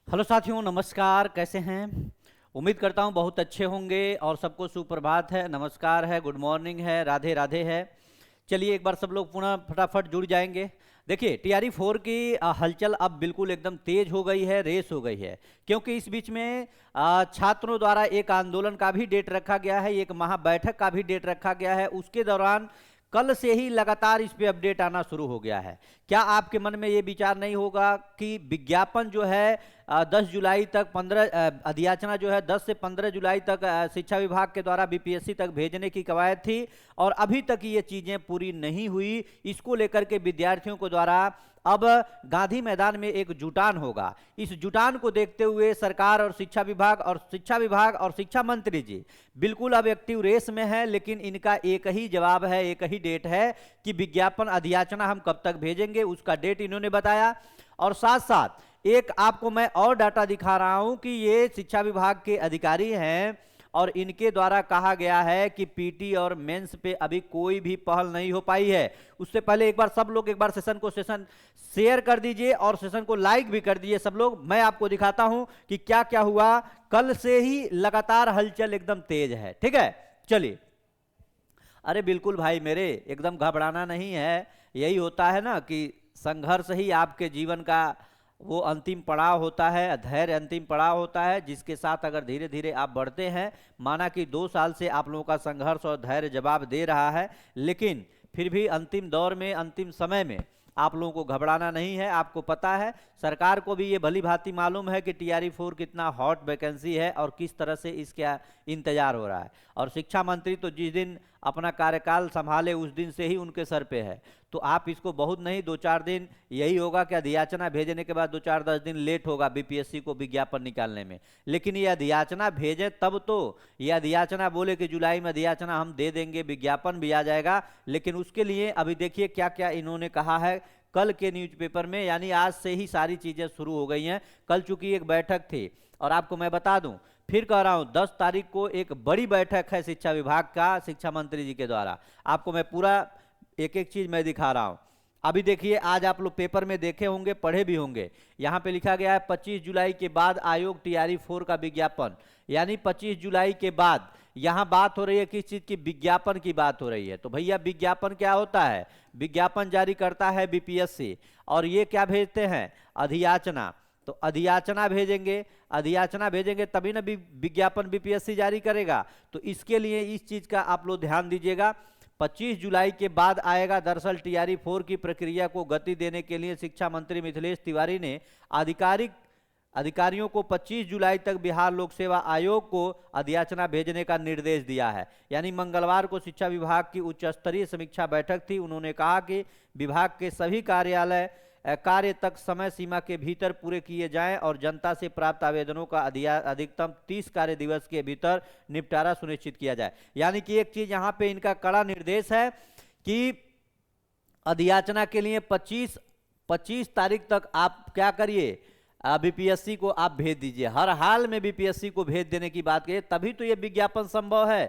Hello साथियों, नमस्कार। कैसे हैं? उम्मीद करता हूं बहुत अच्छे होंगे और सबको सुप्रभात है, नमस्कार है, गुड मॉर्निंग है, राधे राधे है। चलिए एक बार सब लोग पुनः फटाफट जुड़ जाएंगे। देखिए टीआरई 4 की हलचल अब बिल्कुल एकदम तेज हो गई है, रेस हो गई है, क्योंकि इस बीच में छात्रों द्वारा एक आंदोलन का भी डेट रखा गया है, एक महाबैठक का भी डेट रखा गया है। उसके दौरान कल से ही लगातार इस पे अपडेट आना शुरू हो गया है। क्या आपके मन में ये विचार नहीं होगा कि विज्ञापन जो है 10 जुलाई तक 15 अधियाचना जो है 10 से 15 जुलाई तक शिक्षा विभाग के द्वारा बीपीएससी तक भेजने की कवायद थी और अभी तक ये चीजें पूरी नहीं हुई। इसको लेकर के विद्यार्थियों को द्वारा अब गांधी मैदान में एक जुटान होगा। इस जुटान को देखते हुए सरकार और शिक्षा विभाग और शिक्षा मंत्री जी बिल्कुल अब एक्टिव रेस में है, लेकिन इनका एक ही जवाब है, एक ही डेट है कि विज्ञापन अधियाचना हम कब तक भेजेंगे, उसका डेट इन्होंने बताया। और साथ साथ एक आपको मैं और डाटा दिखा रहा हूं कि ये शिक्षा विभाग के अधिकारी हैं और इनके द्वारा कहा गया है कि पीटी और मेंस पे अभी कोई भी पहल नहीं हो पाई है। उससे पहले एक बार सब लोग एक बार सेशन शेयर कर दीजिए और सेशन को लाइक भी कर दीजिए सब लोग। मैं आपको दिखाता हूं कि क्या क्या हुआ। कल से ही लगातार हलचल एकदम तेज है। ठीक है, चलिए। अरे बिल्कुल भाई मेरे, एकदम घबराना नहीं है। यही होता है ना कि संघर्ष ही आपके जीवन का वो अंतिम पड़ाव होता है, धैर्य अंतिम पड़ाव होता है, जिसके साथ अगर धीरे धीरे आप बढ़ते हैं। माना कि 2 साल से आप लोगों का संघर्ष और धैर्य जवाब दे रहा है, लेकिन फिर भी अंतिम दौर में, अंतिम समय में आप लोगों को घबराना नहीं है। आपको पता है, सरकार को भी ये भली भांति मालूम है कि टीआरई 4 कितना हॉट वैकेंसी है और किस तरह से इसका इंतजार हो रहा है। और शिक्षा मंत्री तो जिस दिन अपना कार्यकाल संभाले उस दिन से ही उनके सर पे है। तो आप इसको बहुत नहीं, 2-4 दिन यही होगा कि अधियाचना भेजने के बाद 2-4-10 दिन लेट होगा बीपीएससी को विज्ञापन निकालने में। लेकिन ये अधियाचना भेजे तब तो, ये अधियाचना बोले कि जुलाई में अधियाचना हम दे देंगे, विज्ञापन भी आ जाएगा। लेकिन उसके लिए अभी देखिए क्या क्या इन्होंने कहा है कल के न्यूज़पेपर में, यानी आज से ही सारी चीजें शुरू हो गई हैं। कल चूंकि एक बैठक थी और आपको मैं बता दूं, फिर कह रहा हूं 10 तारीख को एक बड़ी बैठक है शिक्षा विभाग का, शिक्षा मंत्री जी के द्वारा। आपको मैं पूरा एक एक चीज मैं दिखा रहा हूं। अभी देखिए, आज आप लोग पेपर में देखे होंगे, पढ़े भी होंगे। यहां पे लिखा गया है 25 जुलाई के बाद आयोग टीआरई 4 का विज्ञापन, यानी 25 जुलाई के बाद। यहां बात हो रही है किस चीज की? विज्ञापन की बात हो रही है। तो भैया विज्ञापन क्या होता है? विज्ञापन जारी करता है बीपीएससी और ये क्या भेजते हैं? अधियाचना। तो अधियाचना भेजेंगे, अधियाचना भेजेंगे तभी ना विज्ञापन बीपीएससी जारी करेगा। तो इसके लिए इस चीज का आप लोग ध्यान दीजिएगा। 25 जुलाई के बाद आएगा। दरअसल टीआरई 4 की प्रक्रिया को गति देने के लिए शिक्षा मंत्री मिथिलेश तिवारी ने अधिकारियों को 25 जुलाई तक बिहार लोक सेवा आयोग को अधियाचना भेजने का निर्देश दिया है। यानी मंगलवार को शिक्षा विभाग की उच्च स्तरीय समीक्षा बैठक थी। उन्होंने कहा कि विभाग के सभी कार्य तक समय सीमा के भीतर पूरे किए जाएं और जनता से प्राप्त आवेदनों का अधिकतम 30 कार्य दिवस के भीतर निपटारा सुनिश्चित किया जाए। यानी कि एक चीज यहां पे इनका कड़ा निर्देश है कि अधियाचना के लिए 25 तारीख तक आप क्या करिए, बीपीएससी को आप भेज दीजिए। हर हाल में बीपीएससी को भेज देने की बात करिए, तभी तो ये विज्ञापन संभव है,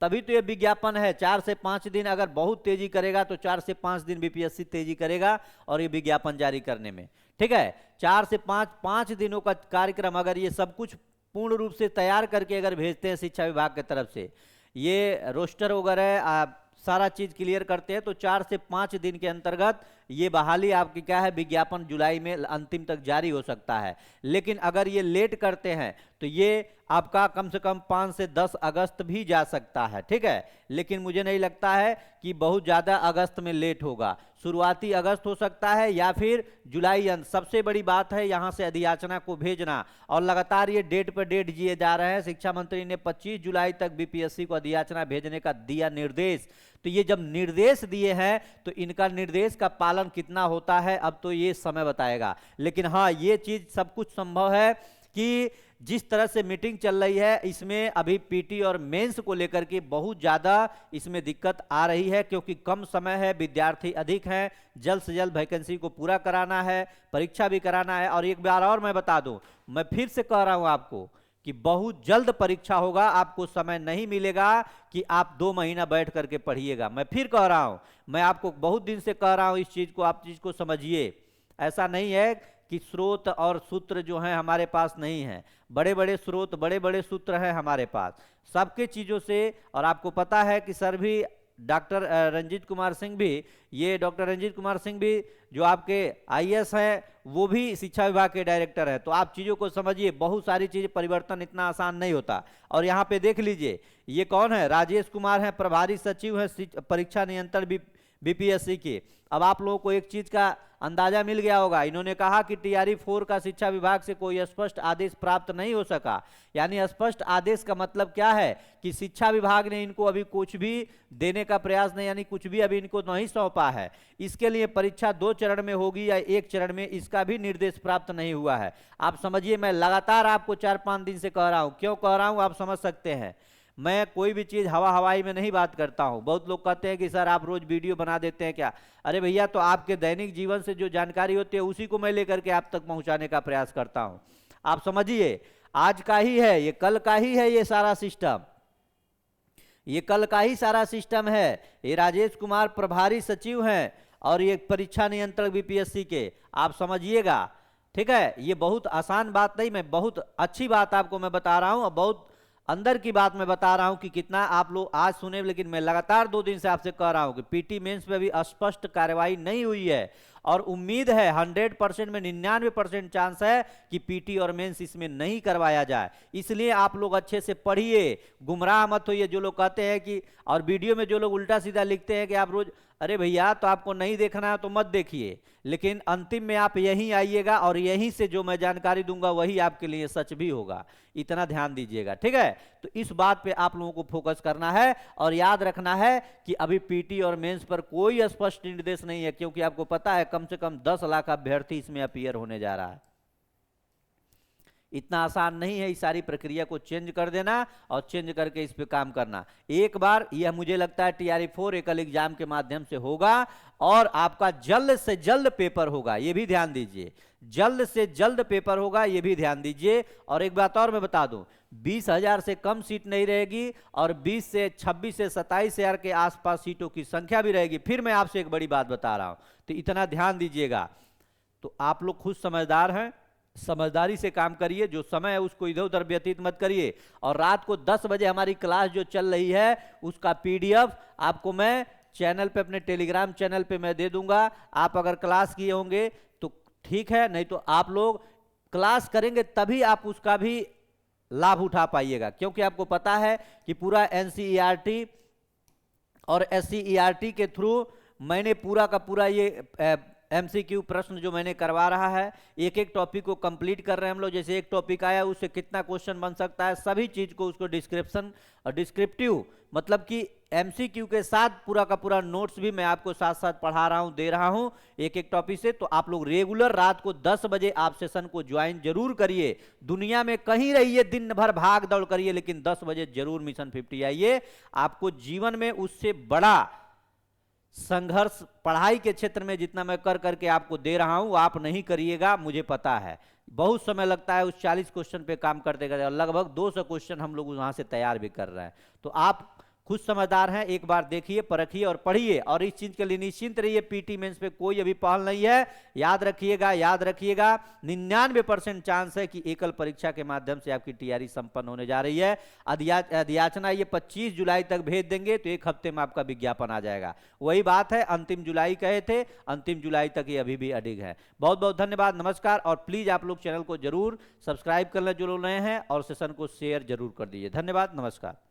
तभी तो ये विज्ञापन है। 4 से 5 दिन अगर बहुत तेजी करेगा तो 4 से 5 दिन बीपीएससी तेजी करेगा और ये विज्ञापन जारी करने में। ठीक है, 4 से 5 दिनों का कार्यक्रम अगर ये सब कुछ पूर्ण रूप से तैयार करके अगर भेजते हैं शिक्षा विभाग की तरफ से, ये रोस्टर वगैरह सारा चीज क्लियर करते हैं, तो 4 से 5 दिन के अंतर्गत ये बहाली आपकी क्या है, विज्ञापन जुलाई में अंतिम तक जारी हो सकता है। लेकिन अगर ये लेट करते हैं तो ये आपका कम से कम 5 से 10 अगस्त भी जा सकता है। ठीक है, लेकिन मुझे नहीं लगता है कि बहुत ज्यादा अगस्त में लेट होगा। शुरुआती अगस्त हो सकता है या फिर जुलाई अंत। सबसे बड़ी बात है यहां से अधियाचना को भेजना, और लगातार ये डेट पर डेट दिए जा रहे हैं। शिक्षा मंत्री ने 25 जुलाई तक बीपीएससी को अधियाचना भेजने का दिया निर्देश। तो ये जब निर्देश दिए हैं तो इनका निर्देश का पालन कितना होता है अब तो ये समय बताएगा। लेकिन हाँ, ये चीज सब कुछ संभव है कि जिस तरह से मीटिंग चल रही है इसमें अभी पीटी और मेंस को लेकर के बहुत ज्यादा इसमें दिक्कत आ रही है, क्योंकि कम समय है, विद्यार्थी अधिक हैं, जल्द से जल्द वैकेंसी को पूरा कराना है, परीक्षा भी कराना है। और एक बार और मैं बता दूं, मैं फिर से कह रहा हूं आपको कि बहुत जल्द परीक्षा होगा। आपको समय नहीं मिलेगा कि आप 2 महीना बैठ करके पढ़िएगा। मैं फिर कह रहा हूं, मैं आपको बहुत दिन से कह रहा हूं इस चीज को, आप चीज को समझिए। ऐसा नहीं है कि स्रोत और सूत्र जो है हमारे पास नहीं है। बड़े बड़े स्रोत, बड़े बड़े सूत्र हैं हमारे पास सबके चीज़ों से। और आपको पता है कि सर भी डॉक्टर रंजीत कुमार सिंह भी, ये डॉक्टर रंजीत कुमार सिंह भी जो आपके आईएएस हैं, वो भी शिक्षा विभाग के डायरेक्टर हैं। तो आप चीज़ों को समझिए, बहुत सारी चीज़ें परिवर्तन इतना आसान नहीं होता। और यहाँ पे देख लीजिए, ये कौन है, राजेश कुमार हैं, प्रभारी सचिव हैं परीक्षा नियंत्रण बीपीएससी के। अब आप लोगों को एक चीज का अंदाजा मिल गया होगा, इन्होंने कहा कि टीआरई 4 का शिक्षा विभाग से कोई स्पष्ट आदेश प्राप्त नहीं हो सका। यानी स्पष्ट आदेश का मतलब क्या है कि शिक्षा विभाग ने इनको अभी कुछ भी देने का प्रयास नहीं, यानी कुछ भी अभी इनको नहीं सौंपा है। इसके लिए परीक्षा 2 चरण में होगी या 1 चरण में, इसका भी निर्देश प्राप्त नहीं हुआ है। आप समझिए, मैं लगातार आपको 4-5 दिन से कह रहा हूं। क्यों कह रहा हूं आप समझ सकते हैं। मैं कोई भी चीज़ हवा हवाई में नहीं बात करता हूं। बहुत लोग कहते हैं कि सर आप रोज वीडियो बना देते हैं क्या। अरे भैया, तो आपके दैनिक जीवन से जो जानकारी होती है उसी को मैं लेकर के आप तक पहुंचाने का प्रयास करता हूं। आप समझिए, आज का ही है ये, कल का ही है ये सारा सिस्टम, ये कल का ही सारा सिस्टम है। ये राजेश कुमार प्रभारी सचिव हैं और ये परीक्षा नियंत्रक बीपीएससी के, आप समझिएगा। ठीक है, ये बहुत आसान बात नहीं, मैं बहुत अच्छी बात आपको मैं बता रहा हूं और बहुत अंदर की बात मैं बता रहा हूं कि कितना आप लोग आज सुने। लेकिन मैं लगातार 2 दिन से आपसे कह रहा हूं कि पीटी मेंस में भी स्पष्ट कार्रवाई नहीं हुई है और उम्मीद है 100% में 99% चांस है कि पीटी और मेंस इसमें नहीं करवाया जाए। इसलिए आप लोग अच्छे से पढ़िए, गुमराह मत होइए। जो लोग कहते हैं कि, और वीडियो में जो लोग उल्टा सीधा लिखते हैं कि आप रोज, अरे भैया तो आपको नहीं देखना है तो मत देखिए, लेकिन अंतिम में आप यहीं आइएगा और यहीं से जो मैं जानकारी दूंगा वही आपके लिए सच भी होगा। इतना ध्यान दीजिएगा, ठीक है। तो इस बात पे आप लोगों को फोकस करना है और याद रखना है कि अभी पीटी और मेंस पर कोई स्पष्ट निर्देश नहीं है, क्योंकि आपको पता है कम से कम 10 लाख अभ्यर्थी इसमें अपीयर होने जा रहा है। इतना आसान नहीं है इस सारी प्रक्रिया को चेंज कर देना और चेंज करके इस पे काम करना। एक बार यह मुझे लगता है टीआरई 4 एकल एग्जाम के माध्यम से होगा और आपका जल्द से जल्द पेपर होगा, ये भी ध्यान दीजिए। जल्द से जल्द पेपर होगा, ये भी ध्यान दीजिए। और एक बात और मैं बता दूं, 20,000 से कम सीट नहीं रहेगी और 20 से 26 से 27,000 के आसपास सीटों की संख्या भी रहेगी। फिर मैं आपसे एक बड़ी बात बता रहा हूं, तो इतना ध्यान दीजिएगा। तो आप लोग खुद समझदार हैं, समझदारी से काम करिए, जो समय है उसको इधर उधर व्यतीत मत करिए। और रात को 10 बजे हमारी क्लास जो चल रही है उसका पीडीएफ आपको मैं चैनल पे, अपने टेलीग्राम चैनल पे मैं दे दूंगा। आप अगर क्लास किए होंगे तो ठीक है, नहीं तो आप लोग क्लास करेंगे तभी आप उसका भी लाभ उठा पाइएगा। क्योंकि आपको पता है कि पूरा एनसीईआरटी और एससीईआरटी के थ्रू मैंने पूरा का पूरा ये एमसीक्यू प्रश्न जो मैंने करवा रहा है, एक एक टॉपिक को कंप्लीट कर रहे हैं हम लोग। जैसे एक टॉपिक आया उससे कितना क्वेश्चन बन सकता है, सभी चीज को उसको डिस्क्रिप्शन और डिस्क्रिप्टिव मतलब कि एमसीक्यू के साथ पूरा का पूरा नोट्स भी मैं आपको साथ साथ पढ़ा रहा हूं, दे रहा हूं एक एक टॉपिक से। तो आप लोग रेगुलर रात को 10 बजे आप सेशन को ज्वाइन जरूर करिए। दुनिया में कहीं रहिए, दिन भर भाग दौड़ करिए, लेकिन 10 बजे जरूर मिशन 50 आइए। आपको जीवन में उससे बड़ा संघर्ष पढ़ाई के क्षेत्र में जितना मैं कर करके आपको दे रहा हूं आप नहीं करिएगा, मुझे पता है। बहुत समय लगता है उस 40 क्वेश्चन पे काम करते करते, लगभग 200 क्वेश्चन हम लोग वहां से तैयार भी कर रहे हैं। तो आप खुद समझदार हैं, एक बार देखिए, परखिए और पढ़िए। और इस चीज के लिए निश्चिंत रहिए, पीटी मेंस पे कोई अभी पहल नहीं है। याद रखिएगा, याद रखिएगा, 99% चांस है कि एकल परीक्षा के माध्यम से आपकी टीआरई संपन्न होने जा रही है। अधियाचना ये 25 जुलाई तक भेज देंगे तो 1 हफ्ते में आपका विज्ञापन आ जाएगा। वही बात है, अंतिम जुलाई कहे थे, अंतिम जुलाई तक ये अभी भी अडिग है। बहुत बहुत धन्यवाद, नमस्कार। और प्लीज आप लोग चैनल को जरूर सब्सक्राइब कर लें जो लोग नए हैं, और सेशन को शेयर जरूर कर दीजिए। धन्यवाद, नमस्कार।